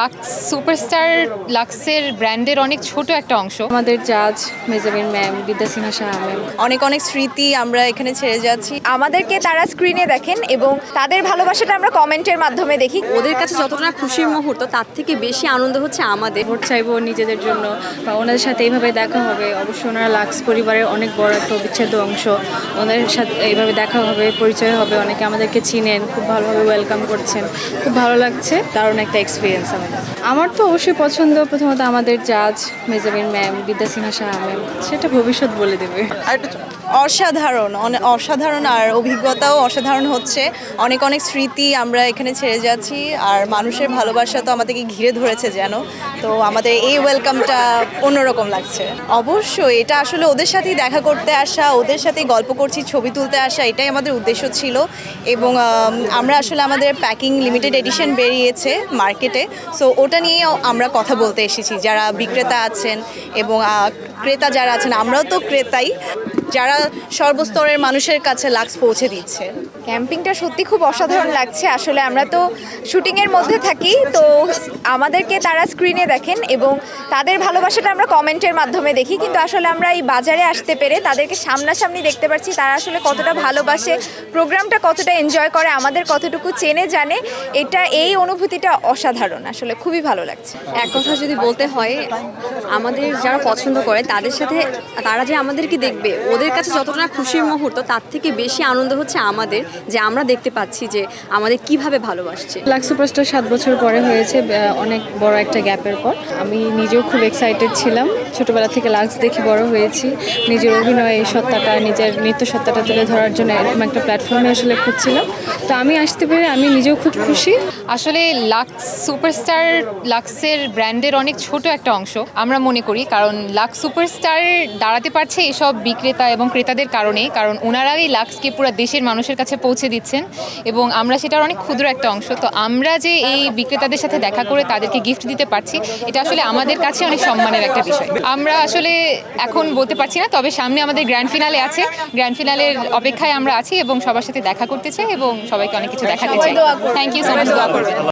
Lux superstar লাক্সের ব্র্যান্ডের অনেক ছোট একটা অংশ। আমাদের জাজ মেজাবিন ম্যাম, বিদ্যা সিনহা সাহা ম্যাম, অনেক অনেক স্মৃতি আমরা এখানে ছেড়ে যাচ্ছি। আমাদেরকে তারা স্ক্রিনে দেখেন এবং তাদের ভালোবাসাটা আমরা কমেন্টের মাধ্যমে দেখি। ওদের কাছে যতটা খুশির মুহূর্ত তার থেকে বেশি আনন্দ হচ্ছে আমাদের। ভোট চাইবো নিজেদের জন্য বা ওনাদের সাথে এইভাবে দেখা হবে। অবশ্যই ওনারা লাক্স পরিবারের অনেক বড় একটা অবিচ্ছেদ্য অংশ। ওনাদের সাথে এইভাবে দেখা হবে, পরিচয় হবে, অনেকে আমাদেরকে চিনেন, খুব ভালোভাবে ওয়েলকাম করছেন, খুব ভালো লাগছে, দারুণ একটা এক্সপিরিয়েন্স আমার তো অবশ্যই পছন্দ। প্রথমত আমাদের জাজ মেজাবিন ম্যাম, বিদ্যা সিনহা সাহা ম্যাম, সেটা ভবিষ্যৎ বলে দেবে। অসাধারণ আর অভিজ্ঞতাও অসাধারণ হচ্ছে। অনেক অনেক স্মৃতি আমরা এখানে ছেড়ে যাচ্ছি আর মানুষের ভালোবাসা তো আমাদেরকে ঘিরে ধরেছে যেন। তো আমাদের এই ওয়েলকামটা অন্যরকম লাগছে। অবশ্যই এটা আসলে ওদের সাথেই দেখা করতে আসা, ওদের সাথেই গল্প করছি, ছবি তুলতে আসা, এটাই আমাদের উদ্দেশ্য ছিল। এবং আমরা আসলে আমাদের প্যাকিং লিমিটেড এডিশন বেরিয়েছে মার্কেটে, সো ওটা নিয়েও আমরা কথা বলতে এসেছি। যারা বিক্রেতা আছেন এবং ক্রেতা যারা আছেন, আমরাও তো ক্রেতাই, যারা সর্বস্তরের মানুষের কাছে লাক্স পৌঁছে দিচ্ছে। ক্যাম্পিংটা সত্যি খুব অসাধারণ লাগছে। আসলে আমরা তো শুটিংয়ের মধ্যে থাকি, তো আমাদেরকে তারা স্ক্রিনে দেখেন এবং তাদের ভালোবাসাটা আমরা কমেন্টের মাধ্যমে দেখি, কিন্তু আসলে আমরা এই বাজারে আসতে পেরে তাদেরকে সামনাসামনি দেখতে পাচ্ছি। তারা আসলে কতটা ভালোবাসে, প্রোগ্রামটা কতটা এনজয় করে, আমাদের কতটুকু চেনে জানে, এই অনুভূতিটা অসাধারণ। আসলে খুবই ভালো লাগছে। এক কথা যদি বলতে হয়, আমাদের যারা পছন্দ করে তাদের সাথে তারা যে আমাদেরকে দেখবে, ওদের কাছে যতটা খুশির মুহূর্ত তার থেকে বেশি আনন্দ হচ্ছে আমাদের, যে আমরা দেখতে পাচ্ছি যে আমাদের কিভাবে ভালোবাসছে। লাক্স সুপারস্টার 7 বছর পরে হয়েছে, অনেক বড় একটা গ্যাপের পর। আমি নিজেও খুব এক্সাইটেড ছিলাম। ছোটবেলা থেকে লাক্স দেখে বড় হয়েছি। নিজের অভিনয় সত্তাটা, নিজের নৃত্য সত্তাটা তুলে ধরার জন্য এরকম একটা প্ল্যাটফর্মে আসলে খুঁজছিলাম। তো আমি আসতে পেরে আমি নিজেও খুব খুশি। আসলে লাক্স সুপারস্টার লাক্সের ব্র্যান্ডের অনেক ছোট একটা অংশ আমরা মনে করি, কারণ লাক্স সুপারস্টার দাঁড়াতে পারছে এসব বিক্রেতা এবং ক্রেতাদের কারণেই, কারণ ওনারাই লাক্সকে পুরো দেশের মানুষের কাছে পৌঁছে দিচ্ছেন এবং আমরা সেটার অনেক ক্ষুদ্র একটা অংশ। তো আমরা যে এই বিক্রেতাদের সাথে দেখা করে তাদেরকে গিফট দিতে পারছি, এটা আসলে আমাদের কাছে অনেক সম্মানের একটা বিষয়। আমরা আসলে এখন বলতে পারছি না, তবে সামনে আমাদের গ্র্যান্ড ফিনালে আছে। গ্র্যান্ড ফিনালের অপেক্ষায় আমরা আছি এবং সবার সাথে দেখা করতে চাই এবং সবাইকে অনেক কিছু দেখাতে চাই। থ্যাংক ইউ সো মাচ, দোয়া করবেন।